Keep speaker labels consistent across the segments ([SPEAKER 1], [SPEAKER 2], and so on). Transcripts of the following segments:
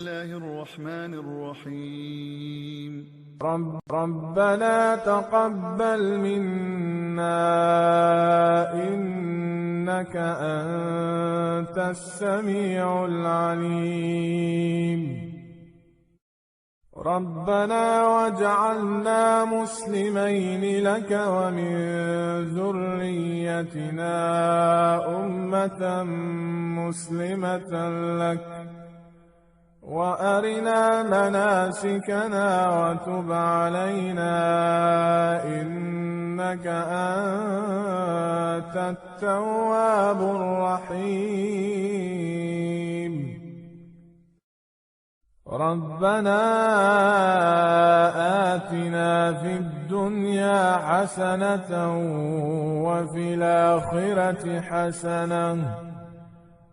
[SPEAKER 1] الله الرحمن الرحيم
[SPEAKER 2] ربنا تقبل منا إنك أنت السميع العليم. ربنا واجعلنا مسلمين لك ومن ذريتنا أمة مسلمة لك وأرنا مناسكنا وتب علينا إنك أنت التواب الرحيم. ربنا آتنا في الدنيا حسنة وفي الآخرة حسنة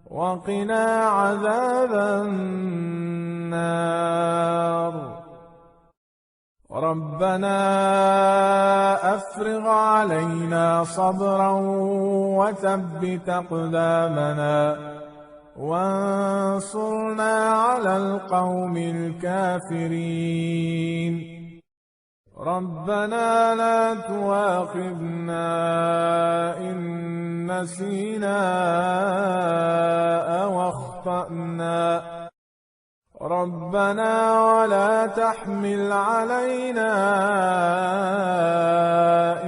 [SPEAKER 2] وقنا عذاب النار. ربنا أفرغ علينا صبرا وثبت أقدامنا وانصرنا على القوم الكافرين. ربنا لا تؤاخذنا إن نسينا أو أخطأنا. ربنا ولا تحمل علينا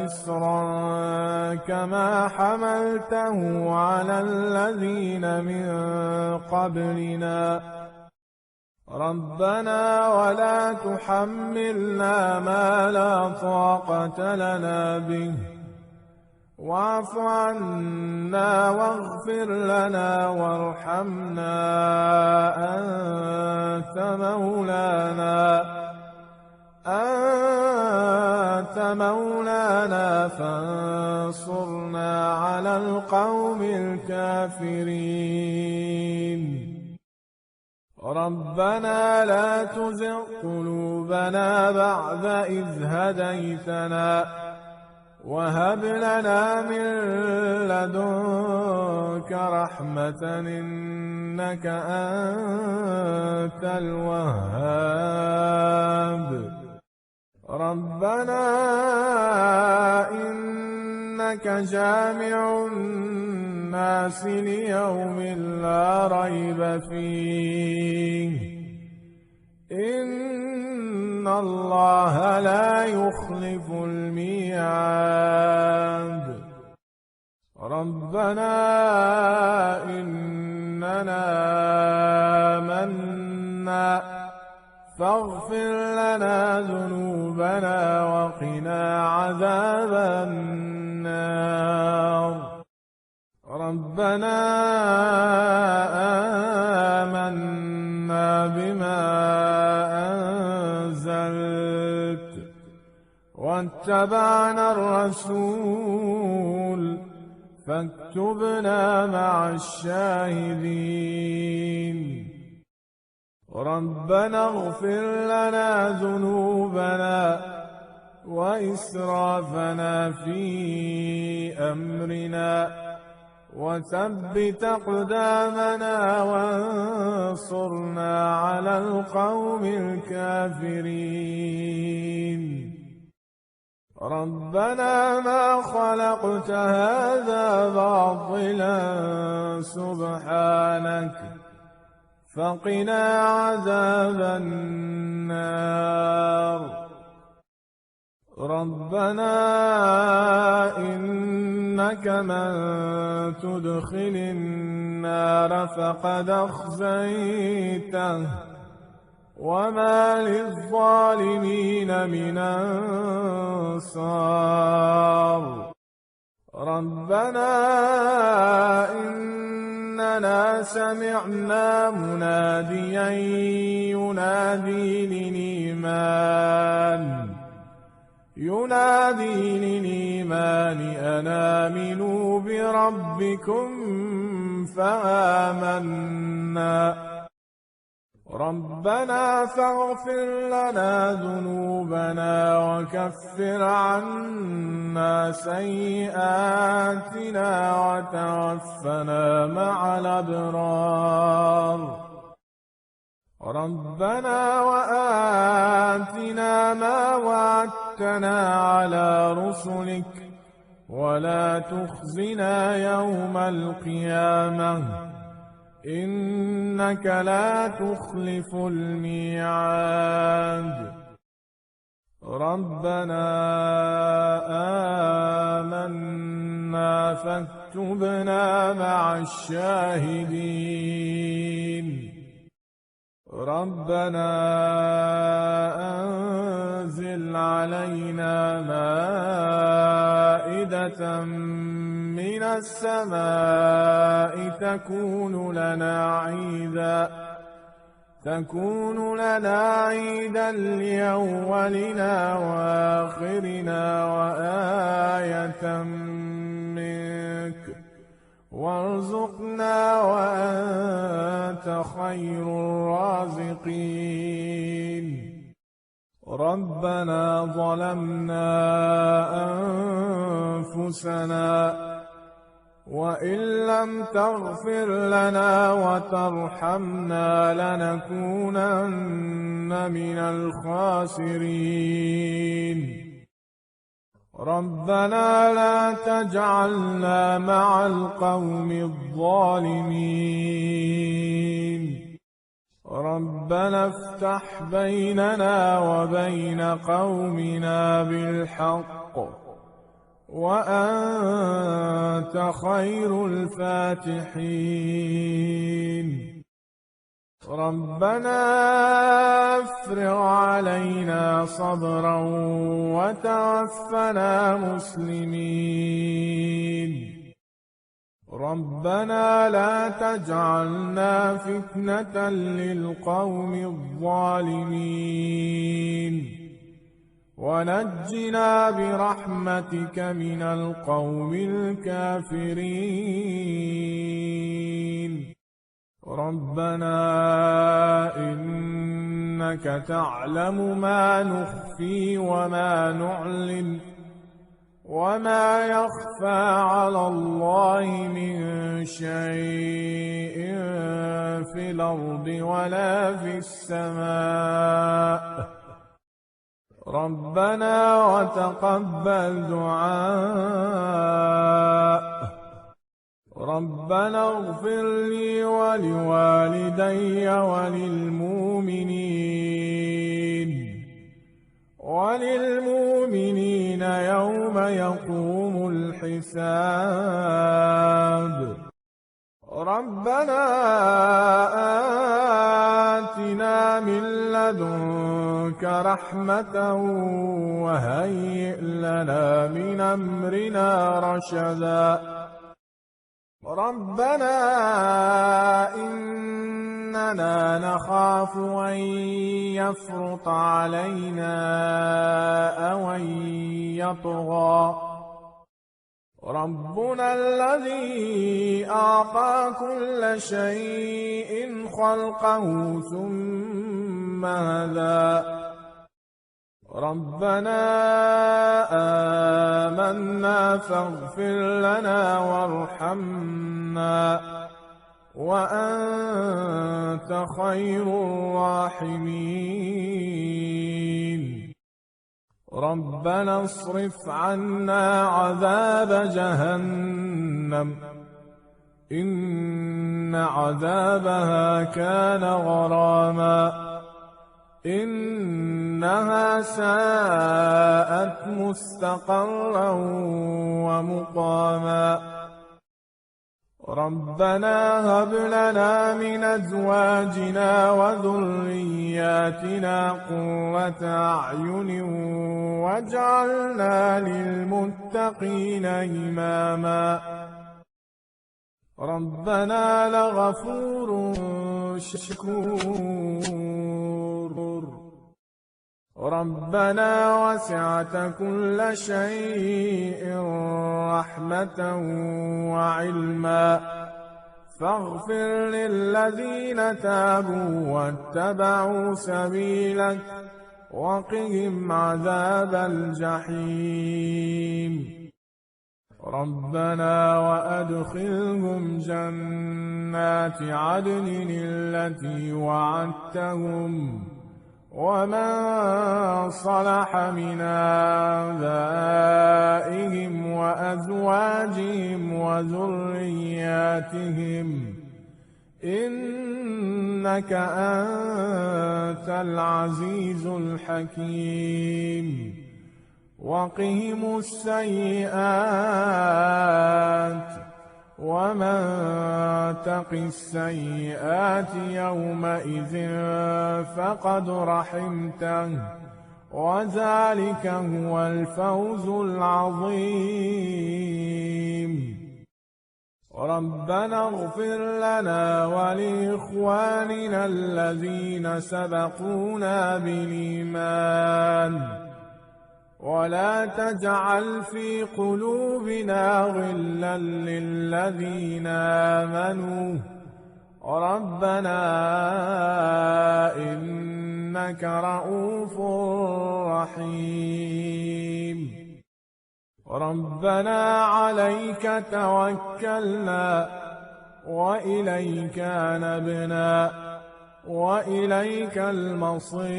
[SPEAKER 2] إصرا كما حملته على الذين من قبلنا. ربنا ولا تحملنا ما لا طاقة لنا به واعف عنا واغفر لنا وارحمنا أنت مولانا فانصرنا على القوم الكافرين. ربنا لا تزغ قلوبنا بعد إذ هديتنا وهب لنا من لدنك رحمة إنك أنت الوهاب. ربنا إنك جامع الناس ليوم لا ريب فيه إن الله لا يخلف الميعاد. ربنا إننا آمنا فاغفر لنا ذنوبنا وقنا عذاب النار. ربنا آمنا بما أنزلت واتبعنا الرسول فاكتبنا مع الشاهدين. ربنا اغفر لنا ذنوبنا وإسرافنا في أمرنا وثبت أقدامنا وانصرنا على القوم الكافرين. ربنا ما خلقت هذا باطلا سبحانك فقنا عذاب النار. ربنا إنك من تدخل النار فقد أخزيته وما للظالمين من أنصار. ربنا إننا سمعنا مناديا ينادي للإيمان أن آمنوا بربكم فآمنا. ربنا فاغفر لنا ذنوبنا وكفر عنا سيئاتنا وتوفنا مع الأبرار. ربنا وآتنا ما وعدتنا على رسلك ولا تخزنا يوم القيامة إنك لا تخلف الميعاد. ربنا آمنا فاكتبنا مع الشاهدين. ربنا أنزل علينا مائدة من السماء تكون لنا عيدا لأولنا وآخرنا وآية منك وارزقنا وأنت خير الرازقين. ربنا ظلمنا أنفسنا وإن لم تغفر لنا وترحمنا لنكونن من الخاسرين. ربنا لا تجعلنا مع القوم الظالمين. ربنا افتح بيننا وبين قومنا بالحق وأنت خير الفاتحين. ربنا افرغ علينا صبرا وتوفنا مسلمين. ربنا لا تجعلنا فتنة للقوم الظالمين ونجنا برحمتك من القوم الكافرين. ربنا إنك تعلم ما نخفي وما نعلن وما يخفى على الله من شيء في الأرض ولا في السماء. ربنا وتقبل دعاء. ربنا اغفر لي ولوالدي وللمؤمنين يوم يقوم الحساب. ربنا آتنا من لدنك رحمة وهيئ لنا من أمرنا رشدا. ربنا إننا نخاف أن يفرط علينا أو أن يطغى. ربنا الذي أعطى كل شيء خلقه ثم هدى. ربنا آمنا فاغفر لنا وارحمنا وأنت خير الراحمين. ربنا اصرف عنا عذاب جهنم إن عذابها كان غراما إنها ساءت مستقرا ومقاما. ربنا هب لنا من أزواجنا وذرياتنا قرة أعين واجعلنا للمتقين إماما. ربنا لغفور شكور. ربنا وسعت كل شيء رحمة وعلما فاغفر للذين تابوا واتبعوا سبيلك وقهم عذاب الجحيم. ربنا وأدخلهم جنات عدن التي وعدتهم ومن صلح من آبائهم وأزواجهم وذرياتهم إنك أنت العزيز الحكيم وقهم السيئات ومن تق السيئات يومئذ فقد رحمته وذلك هو الفوز العظيم ربنا اغفر لنا ولإخواننا الذين سبقونا بالإيمان ولا تجعل في قلوبنا غلا للذين آمنوا ربنا إنك رؤوف رحيم ربنا عليك توكلنا وإليك نبنا وإليك المصير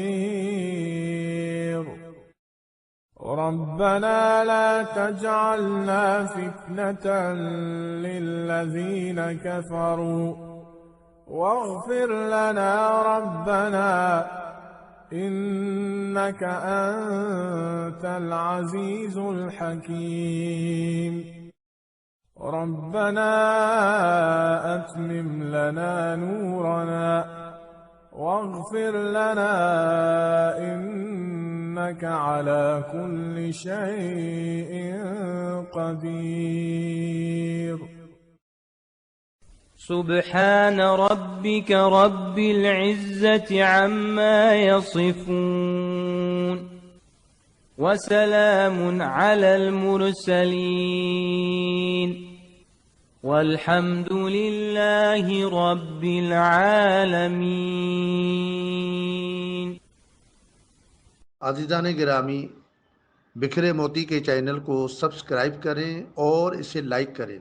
[SPEAKER 2] ربنا لا تجعلنا فتنة للذين كفروا واغفر لنا ربنا إنك أنت العزيز الحكيم ربنا أتمم لنا نورنا واغفر لنا إنك على كل شيء قدير
[SPEAKER 3] سبحان ربك رب العزة عما يصفون وسلام على المرسلين والحمد لله رب العالمين।
[SPEAKER 4] आज़ीज़ान गिरामी, बिखरे मोती के चैनल को सब्सक्राइब करें और इसे लाइक करें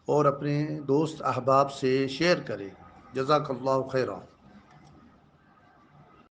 [SPEAKER 4] और अपने दोस्त अहबाब से शेयर करें। जज़ाकल्लाहु खैरा।